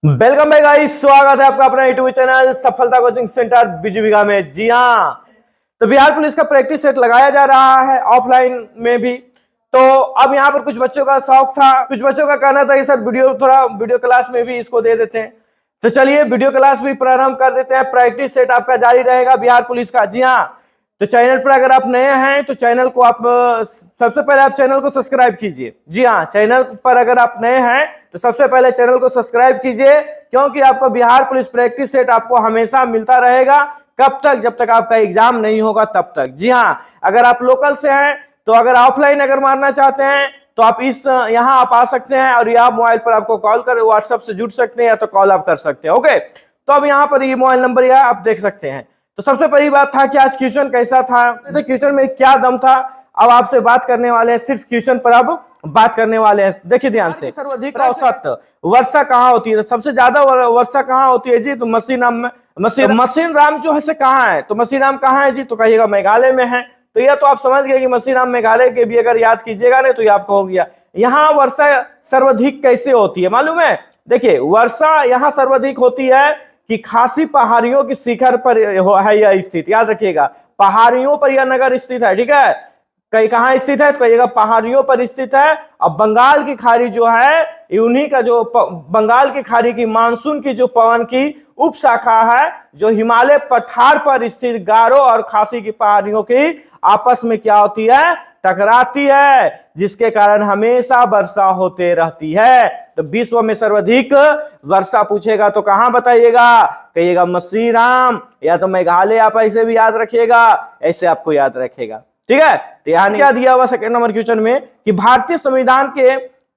Welcome भाई guys, स्वागत है आपका अपना यूट्यूब चैनल सफलता कोचिंग सेंटर बिजबिघा में। जी हाँ, तो बिहार पुलिस का प्रैक्टिस सेट लगाया जा रहा है ऑफलाइन में भी। तो अब यहाँ पर कुछ बच्चों का शौक था, कुछ बच्चों का कहना था कि सर वीडियो क्लास में भी इसको दे देते हैं। तो चलिए वीडियो क्लास भी प्रारंभ कर देते हैं। प्रैक्टिस सेट आपका जारी रहेगा बिहार पुलिस का। जी हाँ, तो चैनल पर अगर आप नए हैं तो चैनल को आप सबसे पहले आप चैनल को सब्सक्राइब कीजिए। जी हाँ, चैनल पर अगर आप नए हैं तो सबसे पहले चैनल को सब्सक्राइब कीजिए, क्योंकि आपको बिहार पुलिस प्रैक्टिस सेट आपको हमेशा मिलता रहेगा। कब तक? जब तक आपका एग्जाम नहीं होगा तब तक। जी हाँ, अगर आप लोकल से हैं तो अगर ऑफलाइन अगर मारना चाहते हैं तो आप यहाँ आप आ सकते हैं और यह मोबाइल पर आपको कॉल कर व्हाट्सएप से जुड़ सकते हैं या तो कॉल आप कर सकते हैं। ओके, तो अब यहाँ पर ये मोबाइल नंबर यह आप देख सकते हैं। तो सबसे पहली बात था कि आज क्वेश्चन कैसा था, तो क्वेश्चन में क्या दम था। अब आपसे बात करने वाले हैं, सिर्फ क्वेश्चन पर अब बात करने वाले हैं। देखिए ध्यान से, सर्वाधिक औसत वर्षा कहाँ होती है? तो सबसे ज्यादा वर्षा कहाँ होती है जी? तो मसीराम जो है से कहाँ है? तो मसीराम कहाँ है जी? तो कहिएगा मेघालय में है। तो यह तो आप समझ गए कि मसीराम मेघालय के भी अगर याद कीजिएगा नहीं तो यह आपको हो गया। यहाँ वर्षा सर्वाधिक कैसे होती है मालूम है? देखिए, वर्षा यहाँ सर्वाधिक होती है कि खासी पहाड़ियों की शिखर पर है यह स्थित। याद रखिएगा, पहाड़ियों पर यह नगर स्थित है। ठीक है, कहीं कहाँ स्थित है? तो कहिएगा पहाड़ियों पर स्थित है। अब बंगाल की खाड़ी जो है, उन्हीं का जो बंगाल की खाड़ी की मानसून की जो पवन की उप शाखा है, जो हिमालय पठार पर स्थित गारो और खासी की पहाड़ियों की आपस में क्या होती है? टकराती है, जिसके कारण हमेशा वर्षा होते रहती है। तो विश्व में सर्वाधिक वर्षा पूछेगा तो कहां बताइएगा? कहिएगा मसीराम, या तो मेघालय। आप ऐसे भी याद रखिएगा, ऐसे आपको याद रखेगा। ठीक है, तो यहाँ क्या दिया हुआ सेकंड नंबर क्वेश्चन में कि भारतीय संविधान के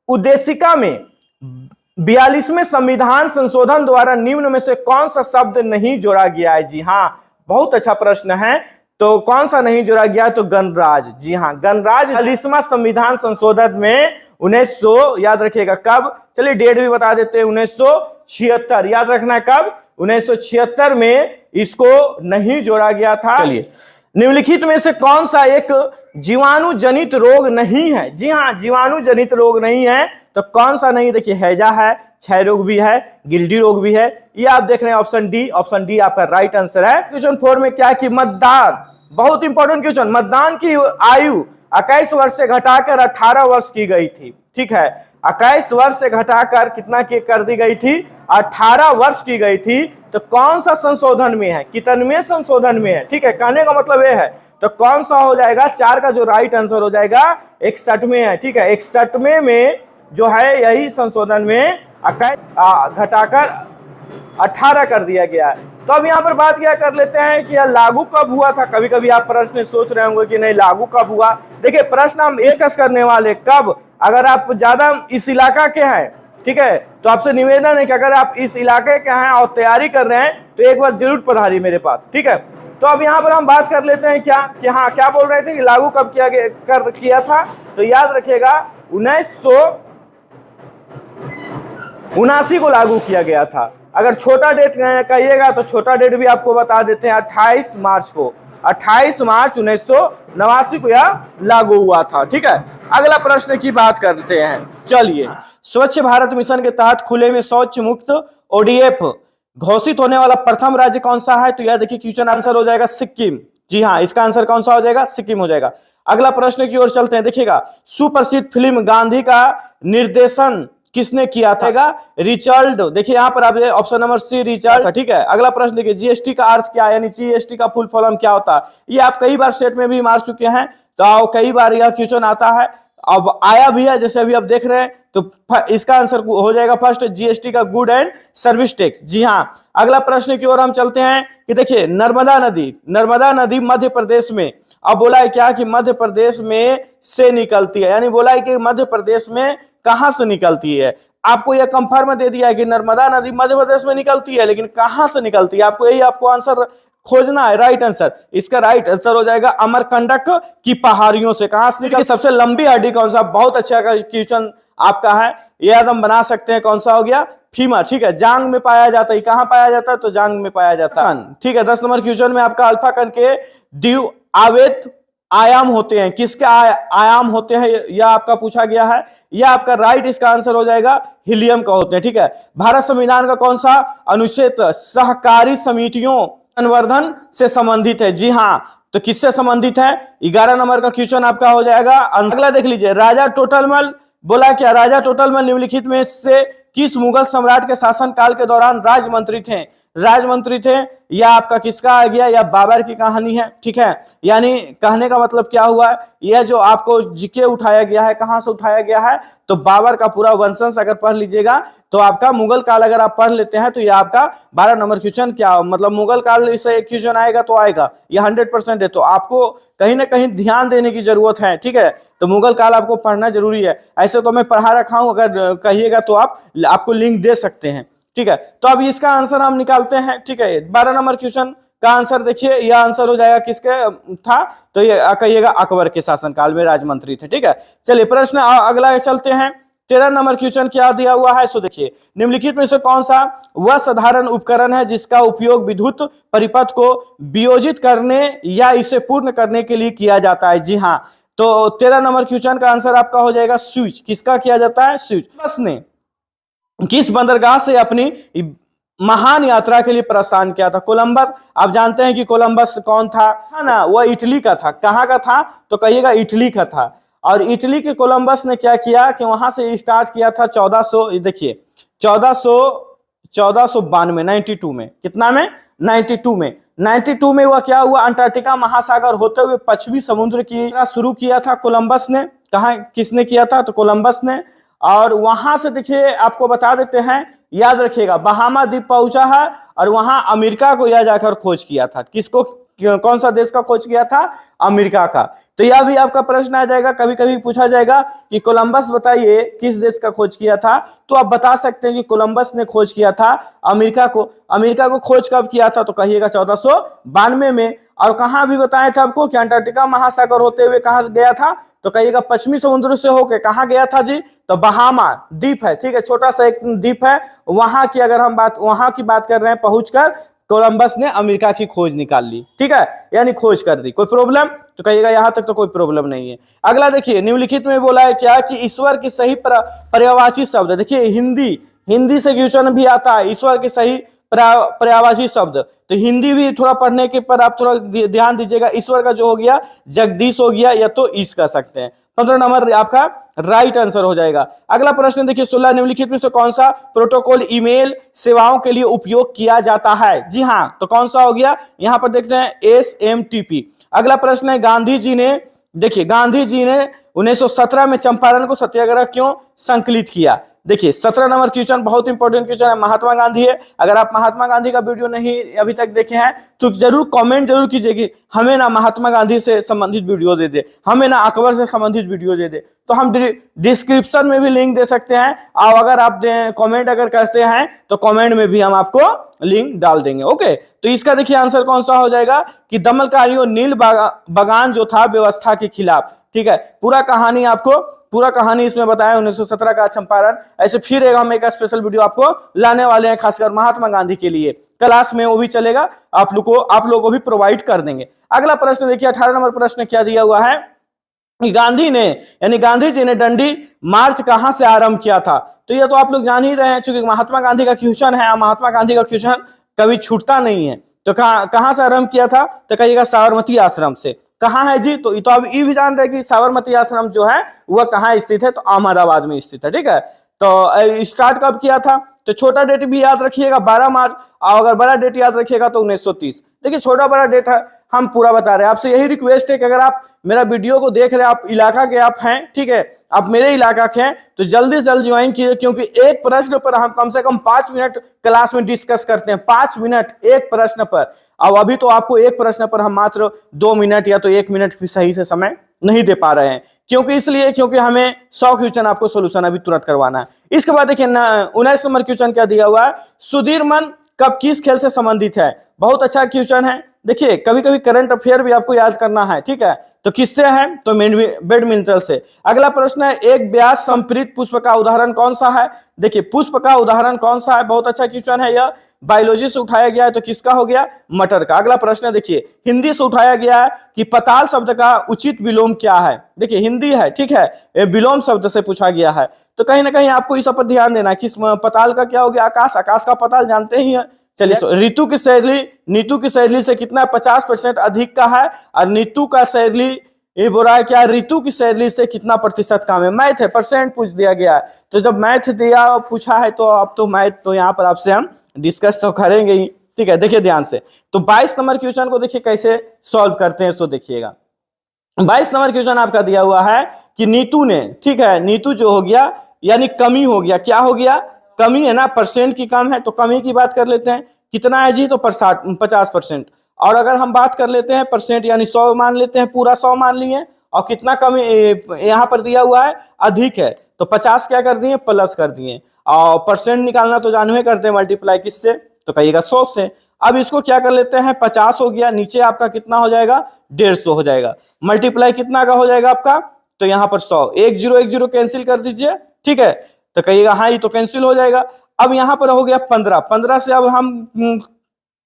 उद्देशिका में 42वें संविधान संशोधन द्वारा निम्न में से कौन सा शब्द नहीं जोड़ा गया है? जी हाँ, बहुत अच्छा प्रश्न है। तो कौन सा नहीं जोड़ा गया? तो गणराज। जी हाँ, गणराज 42वां संविधान संशोधन में 1900, याद रखिएगा कब, चलिए डेट भी बता देते हैं, 1976। याद रखना है कब? 1976 में इसको नहीं जोड़ा गया था। चलिए, निम्नलिखित में से कौन सा एक जीवाणु जनित रोग नहीं है? जी हाँ, जीवाणु जनित रोग नहीं है। तो कौन सा नहीं? देखिए, हैजा है, क्षय रोग भी है, गिल्टी रोग भी है। ये आप देख रहे हैं ऑप्शन डी। ऑप्शन डी आपका राइट आंसर है। क्वेश्चन 4 में क्या कि मतदान, बहुत इंपॉर्टेंट क्वेश्चन, मतदान की आयु 21 वर्ष से घटाकर 18 वर्ष की गई थी। ठीक है, 21 वर्ष से घटाकर कितना की कर दी गई थी? 18 वर्ष की गई थी। तो कौन सा संशोधन में है? कितनवें संशोधन में है? ठीक है, कहने का मतलब यह है। तो कौन सा हो जाएगा? 4 का जो राइट आंसर हो जाएगा 61वें है। ठीक है, 61वें में जो है यही संशोधन में 21 घटाकर 18 कर दिया गया है। तो अब यहाँ पर बात क्या कर लेते हैं कि यह लागू कब हुआ था। कभी कभी आप प्रश्न सोच रहे होंगे कि नहीं लागू कब हुआ। देखिए, प्रश्न हम डिस्कस करने वाले कब, अगर आप ज्यादा इस इलाका के हैं, ठीक है, तो आपसे निवेदन है कि अगर आप इस इलाके के हैं और तैयारी कर रहे हैं तो एक बार जरूर पधारिए मेरे पास। ठीक है, तो अब यहाँ पर हम बात कर लेते हैं क्या कि हाँ, क्या बोल रहे थे कि लागू कब किया था। तो याद रखिएगा 1979 को लागू किया गया था। अगर छोटा डेट कहिएगा तो छोटा डेट भी आपको बता देते हैं, 28 मार्च को, 28 मार्च 1989 को यह लागू हुआ था। ठीक है, अगला प्रश्न की बात करते हैं। चलिए, स्वच्छ भारत मिशन के तहत खुले में शौच मुक्त ओडीएफ घोषित होने वाला प्रथम राज्य कौन सा है? तो यह देखिए क्वेश्चन आंसर हो जाएगा सिक्किम। जी हाँ, इसका आंसर कौन सा हो जाएगा? सिक्किम हो जाएगा। अगला प्रश्न की ओर चलते हैं। देखिएगा, सुप्रसिद्ध फिल्म गांधी का निर्देशन किसने किया था? रिचर्ड। देखिए यहाँ पर आप ऑप्शन नंबर सी रिचर्ड। ठीक है, अगला प्रश्न देखिए, जीएसटी का अर्थ क्या है, यानी जीएसटी का फुल फॉर्म क्या होता है? ये आप कई बार सेट में भी मार चुके हैं, तो कई बार यह क्वेश्चन आता है, अब आया भी है, जैसे अभी आप देख रहे हैं। तो इसका आंसर हो जाएगा फर्स्ट, जीएसटी का गुड एंड सर्विस टैक्स। जी हाँ, अगला प्रश्न की ओर हम चलते हैं कि देखिए, नर्मदा नदी मध्य प्रदेश में, अब बोला है क्या कि मध्य प्रदेश में से निकलती है, यानी बोला है कि मध्य प्रदेश में कहां से निकलती है। आपको यह कंफर्म दे दिया है कि नर्मदा नदी मध्य प्रदेश में निकलती है, लेकिन कहां से निकलती है आपको आंसर खोजना है। राइट आंसर, इसका राइट आंसर हो जाएगा अमरकंटक की पहाड़ियों से। कहां से निकलती? सबसे लंबी हड्डी कौन सा? बहुत अच्छा क्वेश्चन आपका है, यह हम बना सकते हैं। कौन सा हो गया? फीमर। ठीक है, जांग में पाया जाता है। कहां पाया जाता है? तो जांग में पाया जाता है। ठीक है, 10 नंबर क्वेश्चन में आपका अल्फा कण के द्विआवेत आयाम होते हैं, किसके आयाम होते हैं, यह आपका पूछा गया है। यह आपका राइट इसका आंसर हो जाएगा हीलियम का होते हैं, ठीक है। भारत संविधान का कौन सा अनुच्छेद सहकारी समितियों संवर्धन से संबंधित है? जी हाँ, तो किससे संबंधित है? 11 नंबर का क्वेश्चन आपका हो जाएगा। अगला देख लीजिए, राजा टोटलमल बोला क्या? राजा टोटलमल निम्नलिखित में से किस मुगल सम्राट के शासनकाल के दौरान राजमंत्री थे? राजमंत्री थे। या आपका किसका आ गया? या बाबर की कहानी है, ठीक है। यानी कहने का मतलब क्या हुआ, यह जो आपको जीके उठाया गया है, कहां से उठाया गया है? तो बाबर का पूरा वंशज अगर पढ़ लीजिएगा तो आपका मुगल काल अगर आप पढ़ लेते हैं तो यह आपका 12 नंबर क्वेश्चन क्या मतलब मुगल काल से एक क्वेश्चन आएगा तो आएगा, ये 100% है। तो आपको कहीं ना कहीं ध्यान देने की जरूरत है, ठीक है। तो मुगल काल आपको पढ़ना जरूरी है। ऐसे तो मैं पढ़ा रखा हूं, अगर कहिएगा तो आपको लिंक दे सकते हैं, ठीक है। तो अब इसका आंसर हम निकालते हैं, ठीक है। 12 नंबर क्वेश्चन का आंसर देखिए, यह आंसर हो जाएगा किसके था? तो ये कहिएगा अकबर के शासनकाल में राजमंत्री थे, ठीक है। चलिए प्रश्न अगला चलते हैं। 13 नंबर क्वेश्चन क्या दिया हुआ है? सो देखिए, निम्नलिखित में से कौन सा वह साधारण उपकरण है जिसका उपयोग विद्युत परिपथ को वियोजित करने या इसे पूर्ण करने के लिए किया जाता है? जी हाँ, तो 13 नंबर क्वेश्चन का आंसर आपका हो जाएगा स्विच। किसका किया जाता है? स्विच। बस ने किस बंदरगाह से अपनी महान यात्रा के लिए प्रस्थान किया था? कोलंबस। आप जानते हैं कि कोलंबस कौन था, है ना? वह इटली का था। कहाँ का था? तो कहिएगा इटली का था। और इटली के कोलंबस ने क्या किया कि वहां से स्टार्ट किया था 1400, देखिए 1492 92 में, कितना में? 92 में वह क्या हुआ? अंटार्कटिका महासागर होते हुए पश्चिमी समुद्र की शुरू किया था कोलंबस ने। कहा किसने किया था? तो कोलंबस ने। और वहां से देखिए आपको बता देते हैं, याद रखिएगा, बहामा द्वीप पहुंचा है और वहां अमेरिका को यह जाकर खोज किया था। किसको? कौन सा देश का खोज किया था? अमेरिका का। तो यह भी आपका प्रश्न आ जाएगा, कभी कभी पूछा जाएगा कि कोलंबस बताइए किस देश का खोज किया था, तो आप बता सकते हैं कि कोलंबस ने खोज किया था अमेरिका को। अमेरिका को खोज कब किया था? तो कहिएगा 1492 में। और कहां भी बताया था आपको कि अंटार्कटिका महासागर होते हुए कहां गया था? तो कहिएगा पश्चिमी समुद्र से होकर कहां गया था जी? तो बहामा द्वीप है, ठीक है, छोटा सा एक द्वीप है, वहां की अगर हम वहां की बात कर रहे हैं, पहुंचकर कोलंबस ने अमेरिका की खोज निकाल ली, ठीक है, यानी खोज कर दी। कोई प्रॉब्लम? तो कहिएगा यहां तक तो कोई प्रॉब्लम नहीं है। अगला देखिए, निम्नलिखित में बोला है क्या कि ईश्वर की सही पर्यायवाची शब्द। देखिए हिंदी से क्वेश्चन भी आता है, ईश्वर के सही पर्यायवाची शब्द। तो हिंदी भी थोड़ा पढ़ने के पर आप थोड़ा ध्यान दीजिएगा। ईश्वर का जो हो गया जगदीश हो गया, या तो ईश कह सकते हैं। 15 नंबर आपका राइट आंसर हो जाएगा। अगला प्रश्न देखिए, 16 निम्नलिखित में से कौन सा प्रोटोकॉल ईमेल सेवाओं के लिए उपयोग किया जाता है? जी हाँ, तो कौन सा हो गया? यहां पर देखते हैं SMTP। अगला प्रश्न है, गांधी जी ने 1917 में चंपारण को सत्याग्रह क्यों संकलित किया? देखिए 17 नंबर क्वेश्चन बहुत इंपॉर्टेंट क्वेश्चन है, महात्मा गांधी है। अगर आप महात्मा गांधी का वीडियो नहीं अभी तक देखे हैं तो जरूर कमेंट जरूर कीजिए कि हमें ना महात्मा गांधी से संबंधित वीडियो दे दे, हमें ना अकबर से संबंधित वीडियो दे दे। तो हम डिस्क्रिप्शन में भी लिंक दे सकते हैं, और अगर आप कमेंट अगर करते हैं तो कमेंट में भी हम आपको लिंक डाल देंगे। ओके, तो इसका देखिए आंसर कौन सा हो जाएगा कि दमनकारियों नील बगान जो था व्यवस्था के खिलाफ, ठीक है। पूरा कहानी इसमें बताया 1917 का चंपारण। ऐसे फिर हम एक स्पेशल वीडियो आपको लाने वाले हैं, खासकर महात्मा गांधी के लिए क्लास में, वो भी चलेगा, आप लोगों को भी प्रोवाइड कर देंगे। अगला प्रश्न देखिए, 18 नंबर प्रश्न क्या दिया हुआ है कि गांधी जी ने डंडी मार्च कहां से आरंभ किया था? तो ये तो आप लोग जान ही रहे हैं, चूंकि महात्मा गांधी का क्वेश्चन है, महात्मा गांधी का क्वेश्चन कभी छूटता नहीं है। तो कहां से आरंभ किया था? तो कहिएगा साबरमती आश्रम से। कहाँ है जी? तो अब ये भी जान रहे कि साबरमती आश्रम जो है वह कहाँ स्थित है? तो अहमदाबाद में स्थित है, ठीक है। तो स्टार्ट कब किया था? तो छोटा डेट भी याद रखिएगा 12 मार्च, और अगर बड़ा डेट याद रखिएगा तो 1930। देखिए छोटा बड़ा डेट है, हम पूरा बता रहे हैं। आपसे यही रिक्वेस्ट है कि अगर आप मेरा वीडियो को देख रहे हैं, आप इलाका के आप हैं, ठीक है, आप मेरे इलाका के हैं, तो जल्दी से जल्दी ज्वाइन कीजिए, क्योंकि एक प्रश्न पर हम कम से कम 5 मिनट क्लास में डिस्कस करते हैं। 5 मिनट एक प्रश्न पर। अब अभी तो आपको एक प्रश्न पर हम मात्र 2 मिनट या तो 1 मिनट भी सही से समय नहीं दे पा रहे हैं, क्योंकि हमें 100 क्वेश्चन आपको सोल्यूशन अभी तुरंत करवाना है। इसके बाद देखिए 19 नंबर क्वेश्चन क्या दिया हुआ है, सुधीरमन कब किस खेल से संबंधित है? बहुत अच्छा क्वेश्चन है। देखिए कभी कभी करंट अफेयर भी आपको याद करना है, ठीक है। तो किससे है? तो बैडमिंटन से। अगला प्रश्न है, एक ब्याज संप्रीत पुष्प का उदाहरण कौन सा है? देखिए पुष्प का उदाहरण कौन सा है? बहुत अच्छा क्वेश्चन है यह। बायोलॉजी से उठाया गया है तो किसका हो गया, मटर का। अगला प्रश्न देखिए, हिंदी से उठाया गया है कि पताल शब्द का उचित विलोम क्या है। देखिए हिंदी है, ठीक है, विलोम शब्द से पूछा गया है, तो कहीं ना कहीं आपको इस पर ध्यान देना है। किस पताल का क्या हो गया, आकाश, आकाश का पताल जानते ही है। चलिए, ऋतु की शैली से कितना 50% अधिक का है, और नीतू का शैली ये बोल रहा है क्या, ऋतु की शैली से कितना प्रतिशत कम है। मैथ है, परसेंट पूछ दिया गया है, तो जब मैथ दिया पूछा है तो अब तो मैथ तो यहाँ पर आपसे हम डिस्कस तो करेंगे ही, ठीक है। देखिए ध्यान से, तो 22 नंबर क्वेश्चन को देखिए कैसे सॉल्व करते हैं, सो देखिएगा। 22 नंबर क्वेश्चन आपका दिया हुआ है कि नीतू ने, ठीक है, नीतू जो हो गया यानी कमी हो गया, क्या हो गया, कमी है ना, परसेंट की कम है, तो कमी की बात कर लेते हैं। कितना है जी, तो 50%। और अगर हम बात कर लेते हैं परसेंट यानी 100 मान लेते हैं, पूरा 100 मान लिए, और कितना कमी यहाँ पर दिया हुआ है, अधिक है, तो 50 क्या कर दिए, प्लस कर दिए। और परसेंट निकालना तो जानवे करते हैं, मल्टीप्लाई किससे, तो कहिएगा 100 से। अब इसको क्या कर लेते हैं, 50 हो गया, नीचे आपका कितना हो जाएगा, 150 हो जाएगा, मल्टीप्लाई कितना का हो जाएगा आपका, तो यहाँ पर 100, 1 0 1 0 कैंसिल कर दीजिए, ठीक है, तो कहिएगा हाँ ये तो कैंसिल हो जाएगा। अब यहाँ पर हो गया 15, 15 से अब हम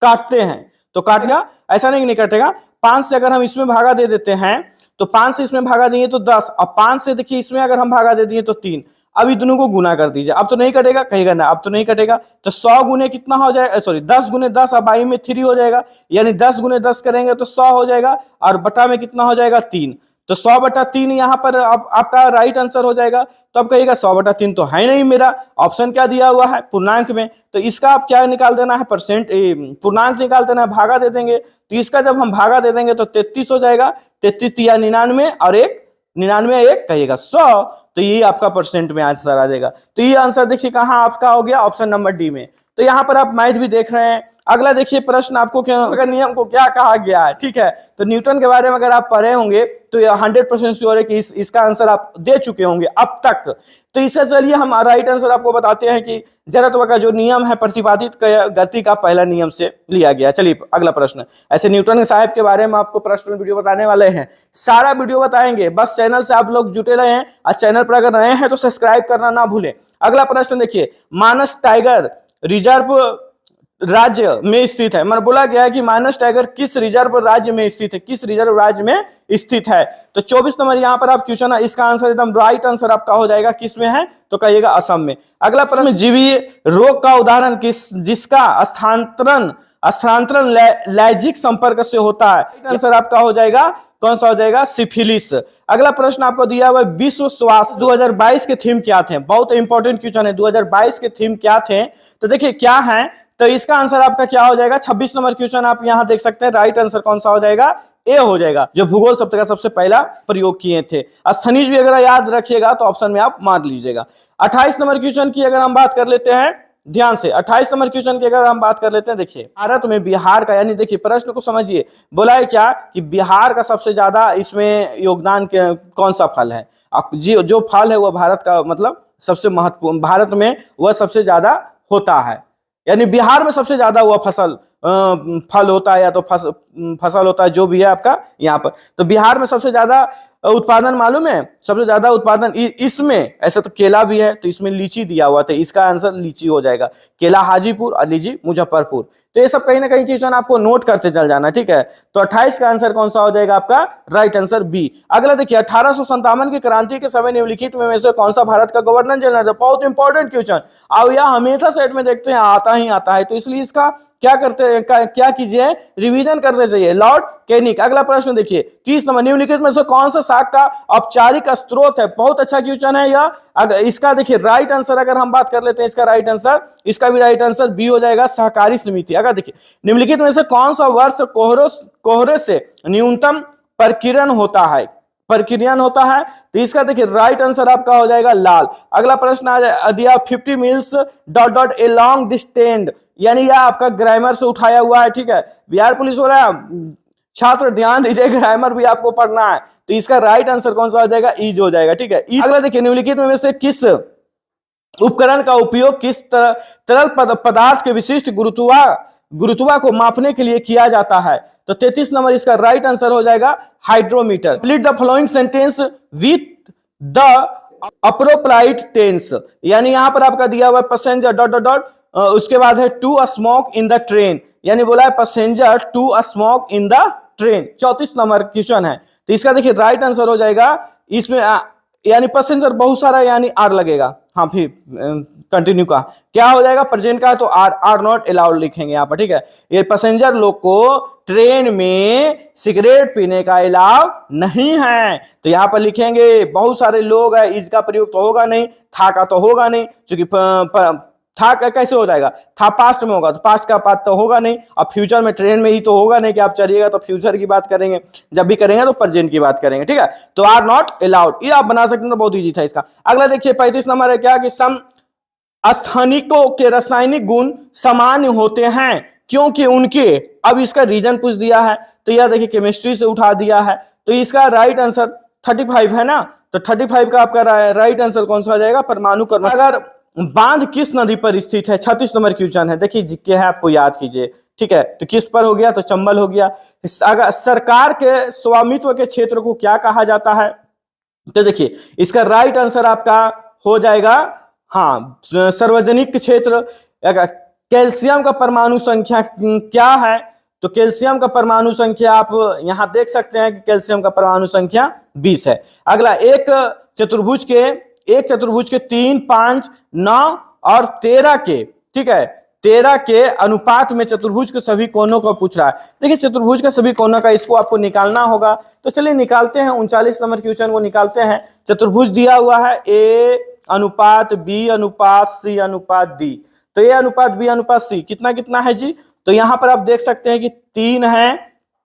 काटते हैं, तो काटेगा, ऐसा नहीं कटेगा। 5 से अगर हम इसमें भागा दे देते हैं, तो 5 से इसमें भागा देंगे तो 10, और 5 से देखिए इसमें अगर हम भागा दे दिए तो 3। अब दोनों को गुना कर दीजिए, अब तो नहीं कटेगा, कहेगा ना अब तो नहीं कटेगा, तो 100 गुने कितना हो जाएगा, सॉरी 10 गुने 10, अब आई में 3 हो जाएगा, यानी 10 गुने 10 करेंगे तो 100 हो जाएगा, और बटा में कितना हो जाएगा, 3, तो 100/3 यहाँ पर आपका राइट आंसर हो जाएगा। तो अब कहिएगा 100/3 तो है नहीं, मेरा ऑप्शन क्या दिया हुआ है, पूर्णांक में, तो इसका आप क्या निकाल देना है, परसेंट, पूर्णांक निकाल देना है, भागा दे देंगे, तो इसका जब हम भागा दे देंगे तो 33 हो जाएगा, 33 या 99 और 1 99 1 कहिएगा 100, तो ये आपका परसेंट में आंसर आ जाएगा। तो ये आंसर देखिए कहाँ आपका हो गया, ऑप्शन नंबर डी में। तो यहाँ पर आप मैथ भी देख रहे हैं। अगला देखिए प्रश्न आपको क्या, अगर नियम को क्या कहा गया है, ठीक है, तो न्यूटन के बारे में अगर आप पढ़े होंगे तो ये 100% श्योर है कि इसका आंसर आप दे चुके होंगे अब तक। तो इसका चलिए हम राइट आंसर आपको बताते हैं कि जड़त्व का जो नियम है प्रतिपादित गति का पहला नियम से लिया गया। चलिए अगला प्रश्न, ऐसे न्यूटन साहब के बारे में आपको प्रश्न वीडियो बताने वाले हैं, सारा वीडियो बताएंगे, बस चैनल से आप लोग जुटे रहे हैं, और चैनल पर अगर नए हैं तो सब्सक्राइब करना ना भूलें। अगला प्रश्न देखिए, मानस टाइगर रिजर्व राज्य में स्थित है, मतलब बोला गया है कि मानस टाइगर किस रिजर्व राज्य में स्थित है, किस रिजर्व राज्य में स्थित है। तो 24 नंबर यहाँ पर आप क्वेश्चन है, इसका आंसर एकदम राइट आंसर आपका हो जाएगा, किस में है, तो कहिएगा असम में। अगला प्रश्न, जीवी रोग का उदाहरण किस, जिसका स्थानांतरण लैंगिक संपर्क से होता है, आंसर आपका हो जाएगा, कौन सा हो जाएगा, सिफिलिस। अगला प्रश्न आपको दिया हुआ है, विश्व स्वास्थ्य 2022 के थीम क्या थे, बहुत इंपॉर्टेंट क्वेश्चन है, 2022 के थीम क्या थे, तो देखिए क्या है, तो इसका आंसर आपका क्या हो जाएगा, 26 नंबर क्वेश्चन आप यहां देख सकते हैं, राइट आंसर कौन सा हो जाएगा, ए हो जाएगा, जो भूगोल शब्द का सबसे पहला प्रयोग किए थे। खनिज भी अगर याद रखिएगा तो ऑप्शन में आप मार लीजिएगा। 28 नंबर क्वेश्चन की अगर हम बात कर लेते हैं ध्यान से, 28 नंबर क्वेश्चन की अगर हम बात कर लेते हैं, देखिए भारत में बिहार का, यानी देखिए प्रश्न को समझिए, बोला है क्या कि बिहार का सबसे ज्यादा इसमें योगदान कौन सा फल है, जो फल है वह भारत का मतलब सबसे महत्वपूर्ण, भारत में वह सबसे ज्यादा होता है, यानी बिहार में सबसे ज्यादा वह फल होता है, या तो फसल होता है, जो भी है आपका यहाँ पर। तो बिहार में सबसे ज्यादा उत्पादन मालूम है, सबसे ज्यादा उत्पादन इसमें, ऐसा तो केला भी है, तो इसमें लीची दिया हुआ था, इसका आंसर लीची हो जाएगा, केला हाजीपुर और लीची मुजफ्फरपुर। तो ये सब कहीं ना कहीं क्वेश्चन आपको नोट करते चल जाना, ठीक है। तो 28 का आंसर कौन सा हो जाएगा आपका, राइट आंसर बी। अगला देखिए, 1857 की क्रांति के समय निम्नलिखित में से कौन सा भारत का गवर्नर जनरल, बहुत इंपॉर्टेंट क्वेश्चन, और यह हमेशा सेट में देखते हैं आता ही आता है, तो इसलिए इसका क्या करते हैं, क्या कीजिए, रिवीजन करते चाहिए, लॉर्ड केनिक। अगला प्रश्न देखिए, 30 नंबर, निम्नलिखित में से कौन सा शाक का औपचारिक स्रोत है, बहुत अच्छा क्वेश्चन है यह। अगर इसका देखिए राइट आंसर अगर हम बात कर लेते हैं, इसका राइट आंसर, इसका भी राइट आंसर बी हो जाएगा, सहकारी समिति। अगर देखिए निम्नलिखित में से कौन सा वर्ष कोहरे से न्यूनतम प्रकीर्णन होता है, तो इसका देखिए राइट आंसर आपका हो जाएगा लाल। अगला प्रश्न आ दिया, 50 मील्स ... along the stand, यानी यह आपका ग्रामर से उठाया हुआ है, ठीक है। बिहार पुलिस वाला छात्र ध्यान दीजिए, ग्रामर भी आपको पढ़ना है, तो इसका राइट आंसर कौन सा हो जाएगा, ईज हो जाएगा, ठीक है। अगला देखिए, निम्नलिखित में से किस उपकरण का उपयोग किस तरल पदार्थ के विशिष्ट गुरुत्वा को मापने के लिए किया जाता है, तो 33 नंबर इसका राइट आंसर हो जाएगा hydrometer. Complete the following sentence with the appropriate tense, यानी यहां पर आपका दिया हुआ है पैसेंजर डॉट डॉट डॉट, उसके बाद है to smoke in the train, यानी बोला है passenger to smoke in the train. 34 number question है, तो इसका देखिए राइट आंसर हो जाएगा इसमें यानी पैसेंजर बहुत सारा यानी आर लगेगा। हाँ फिर कंटिन्यू का क्या हो जाएगा, प्रेजेंट का है तो आर नॉट अलाउड लिखेंगे यहाँ पर, ठीक है। ये पैसेंजर लोग को ट्रेन में सिगरेट पीने का अलाउ नहीं है, तो यहाँ पर लिखेंगे बहुत सारे लोग है, इसका प्रयोग तो होगा नहीं, था का तो होगा नहीं, क्योंकि था कैसे हो जाएगा, था पास्ट में होगा तो पास्ट का पास्ट तो होगा नहीं, अब फ्यूचर में ट्रेन में ही तो होगा नहीं कि आप चलिएगा, तो फ्यूचर की बात करेंगे, जब भी करेंगे तो प्रेजेंट की बात करेंगे, ठीक है। तो आर नॉट अलाउड ये आप बना सकते हैं, तो बहुत इजी था इसका। अगला देखिए 35 नंबर है क्या कि सम स्थानिकों के रासायनिक गुण सामान्य होते हैं क्योंकि उनके, अब इसका रीजन पूछ दिया है, तो यह देखिए केमिस्ट्री से उठा दिया है, तो इसका राइट आंसर 35 है ना, तो 35 का आपका राइट आंसर कौन सा हो जाएगा, परमाणु क्रम। अगर बांध किस नदी पर स्थित है, 36 नंबर क्वेश्चन है, देखिए जीके है आपको याद कीजिए, ठीक है। तो किस पर हो गया, तो चंबल हो गया। अगर सरकार के स्वामित्व के क्षेत्र को क्या कहा जाता है, तो देखिए इसका राइट आंसर आपका हो जाएगा हाँ सार्वजनिक क्षेत्र। कैल्शियम का परमाणु संख्या क्या है, तो कैल्शियम का परमाणु संख्या आप यहां देख सकते हैं कि कैल्शियम का परमाणु संख्या 20 है। अगला एक चतुर्भुज के 3, 5, 9 और 13 के, ठीक है, 13 के अनुपात में चतुर्भुज के सभी कोनों को पूछ रहा है। देखिए चतुर्भुज के सभी कोनों का इसको आपको निकालना होगा, तो चलिए निकालते हैं। 39 नंबर क्वेश्चन को निकालते हैं। चतुर्भुज दिया हुआ है ए अनुपात बी अनुपात सी अनुपात डी, तो ए अनुपात बी अनुपात सी कितना कितना है जी, तो यहां पर आप देख सकते हैं कि 3 है,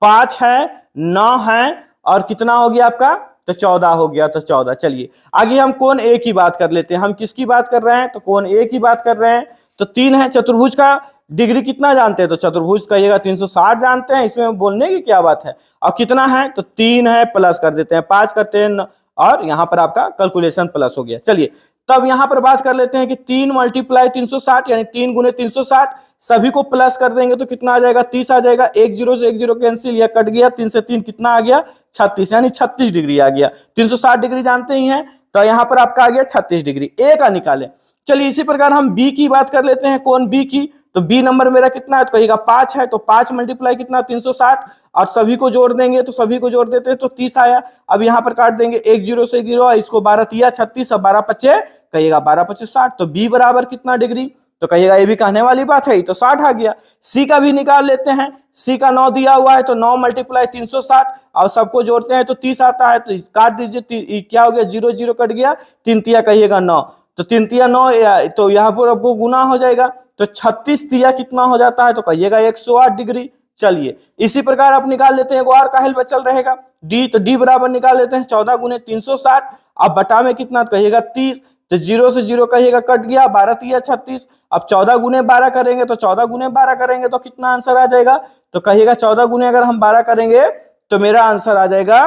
5 है, 9 है और कितना हो गया आपका, तो 14 हो गया, तो 14। चलिए आगे हम कोण ए की बात कर लेते हैं। हम किसकी बात कर रहे हैं, तो कोण ए की बात कर रहे हैं। तो 3 है, चतुर्भुज का डिग्री कितना जानते हैं, तो चतुर्भुज कहिएगा 360 जानते हैं, इसमें बोलने की क्या बात है। और कितना है, तो 3 है, प्लस कर देते हैं 5 करते हैं और यहां पर आपका कैलकुलेशन प्लस हो गया। चलिए तब यहां पर बात कर लेते हैं कि 3 × 360 यानी 3 × 360 सभी को प्लस कर देंगे तो कितना आ जाएगा, 30 आ जाएगा। 1 0 से 1 0 कैंसिल, या कट गया, 3 से 3 कितना आ गया, 36 यानी 36 डिग्री आ गया। 360 डिग्री जानते ही हैं, तो यहां पर आपका आ गया 36 डिग्री। ए का निकालें। चलिए इसी प्रकार हम बी की बात कर लेते हैं, कोण बी की। तो बी नंबर मेरा कितना है, तो कहिएगा 5 है, तो 5 × कितना 360 और सभी को जोड़ देंगे, तो सभी को जोड़ देते हैं तो 30 आया। अब यहाँ पर काट देंगे 1 0 से 1 0, इसको 12 तिया 36 और 12 पच्चे कहिएगा 12 पच्चे 60, तो बी बराबर कितना डिग्री, तो कहिएगा ये भी कहने वाली बात है, तो 60 आ गया। सी का भी निकाल लेते हैं। सी का 9 दिया हुआ है, तो 9 × 360 और सबको जोड़ते हैं तो 30 आता है, तो काट दीजिए, क्या हो गया 0 0 कट गया, 3 तिया कहिएगा 9, तो 3 तिया 9, तो यहाँ पर आपको गुना हो जाएगा, तो 36 तिया कितना हो जाता है, तो कहिएगा 108 डिग्री। चलिए इसी प्रकार आप निकाल लेते हैं, एक और का हेल्प बचल रहेगा डी, तो डी बराबर निकाल लेते हैं 14 × 360, अब बटा में कितना, तो कहिएगा 30, तो 0 से 0 कहिएगा कट गया, 12 तिया 36, अब 14 × 12 करेंगे, तो 14 × 12 करेंगे तो कितना आंसर आ जाएगा, तो कहिएगा 14 × अगर हम 12 करेंगे तो मेरा आंसर आ जाएगा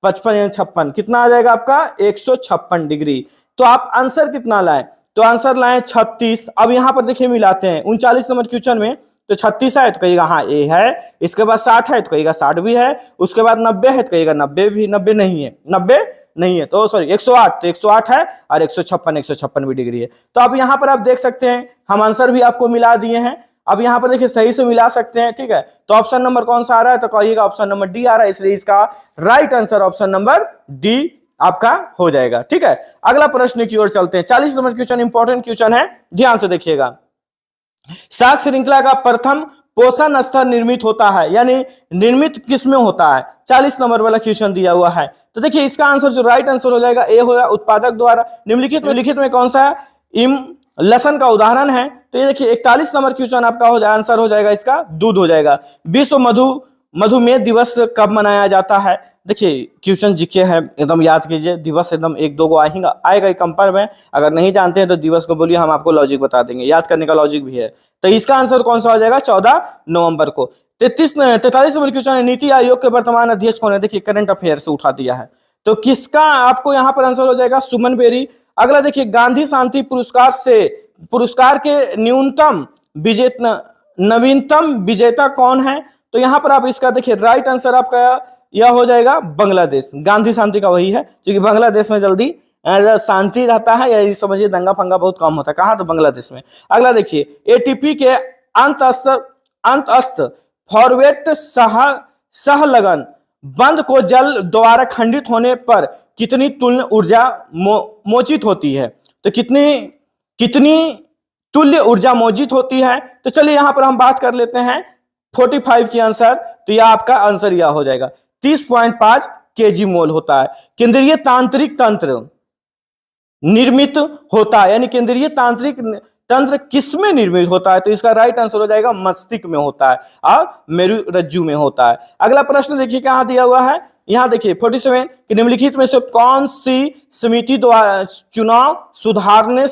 55 या 56, कितना आ जाएगा आपका 156 डिग्री। तो आप आंसर कितना लाए, तो आंसर लाए 36। अब यहां पर देखिए मिलाते हैं 39 नंबर क्वेश्चन में, तो 36 है तो कहिएगा हाँ ए है, इसके बाद 60 है तो कहिएगा 60 भी है, उसके बाद 90 है तो कहिएगा 90 भी, 90 नहीं है, 90 नहीं है, तो सॉरी 108, तो 108 है और 156 भी डिग्री है। तो अब यहाँ पर आप देख सकते हैं हम आंसर भी आपको मिला दिए हैं। अब यहाँ पर देखिए सही से मिला सकते हैं, ठीक है। तो ऑप्शन नंबर कौन सा आ रहा है, तो कहिएगा ऑप्शन नंबर डी आ रहा है, इसलिए इसका right answer option number D आपका हो जाएगा, ठीक है। अगला प्रश्न की ओर चलते हैं। 40 नंबर क्वेश्चन इंपॉर्टेंट क्वेश्चन है, ध्यान से देखिएगा। शाक श्रृंखला का प्रथम पोषण स्तर निर्मित होता है, यानी निर्मित किसमें होता है, 40 नंबर वाला क्वेश्चन दिया हुआ है। तो देखिए इसका आंसर जो राइट आंसर हो जाएगा ए होगा, उत्पादक द्वारा। निम्नलिखित में कौन सा लसन का उदाहरण है, तो ये देखिए 41 नंबर क्वेश्चन आपका हो जाए, आंसर हो जाएगा इसका दूध हो जाएगा। विश्व मधुमेह दिवस कब मनाया जाता है, देखिए क्वेश्चन जीके है, एकदम याद कीजिए, दिवस एकदम 1-2 गो आएगा कंपर में, अगर नहीं जानते हैं तो दिवस को बोलिए, हम आपको लॉजिक बता देंगे, याद करने का लॉजिक भी है। तो इसका आंसर कौन सा हो जाएगा 14 नवंबर को। 43 नंबर क्वेश्चन है, नीति आयोग के वर्तमान अध्यक्ष कौन है, देखिए करंट अफेयर से उठा दिया है, तो किसका आपको यहाँ पर आंसर हो जाएगा सुमन बेरी। अगला देखिए गांधी शांति पुरस्कार के नवीनतम विजेता कौन है, तो यहां पर आप इसका देखिए राइट आंसर आपका यह हो जाएगा बांग्लादेश। गांधी शांति का वही है, क्योंकि बांग्लादेश में जल्दी शांति रहता है, या ये समझिए दंगा फंगा बहुत कम होता है। कहाँ? तो बांग्लादेश में। अगला देखिए, एटीपी के अंतस्थ फॉरवर्ड सहलगन बंध को जल द्वारा खंडित होने पर कितनी तुल्य ऊर्जा मोचित होती है? तो कितनी तुल्य ऊर्जा मोचित होती है? तो चलिए यहां पर हम बात कर लेते हैं 45 की आंसर। तो यह आपका आंसर यह हो जाएगा 30.5 kg मोल होता है। केंद्रीय तांत्रिक तंत्र निर्मित होता है, यानी केंद्रीय तांत्रिक तंत्र किसमें निर्मित होता है? तो इसका राइट आंसर हो जाएगा मस्तिष्क में होता है और मेरुरज्जु में होता है। अगला प्रश्न देखिए कहां दिया हुआ है, यहां देखिए 47 कि निम्नलिखित में से कौन सी समिति द्वारा चुनाव सुधारों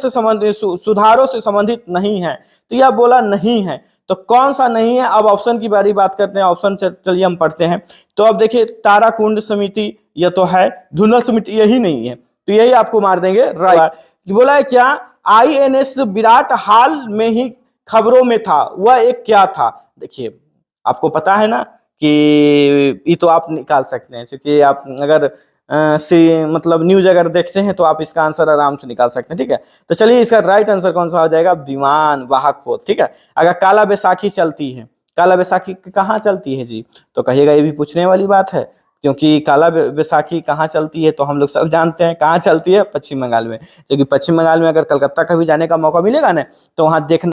से संबंधित नहीं है? तो यह बोला नहीं है, तो कौन सा नहीं है? अब ऑप्शन की बारी बात करते हैं। ऑप्शन चलिए हम पढ़ते हैं। तो अब देखिए ताराकुंड समिति यह तो है, धुंधल समिति यही नहीं है, तो यही आपको मार देंगे राइट। बोला है क्या आईएनएस विराट हाल में ही खबरों में था, वह एक क्या था? देखिए आपको पता है ना कि ये तो आप निकाल सकते हैं, क्योंकि आप अगर मतलब न्यूज अगर देखते हैं तो आप इसका आंसर आराम से निकाल सकते हैं। ठीक है, तो चलिए इसका राइट आंसर कौन सा हो जाएगा? विमान वाहक पोत। ठीक है, अगर काला बैसाखी चलती है, काला बैसाखी कहाँ चलती है जी? तो कहिएगा ये भी पूछने वाली बात है, क्योंकि काला बैसाखी कहाँ चलती है तो हम लोग सब जानते हैं कहाँ चलती है, पश्चिम बंगाल में। क्योंकि पश्चिम बंगाल में अगर कलकत्ता कभी जाने का मौका मिलेगा ना तो वहाँ देखने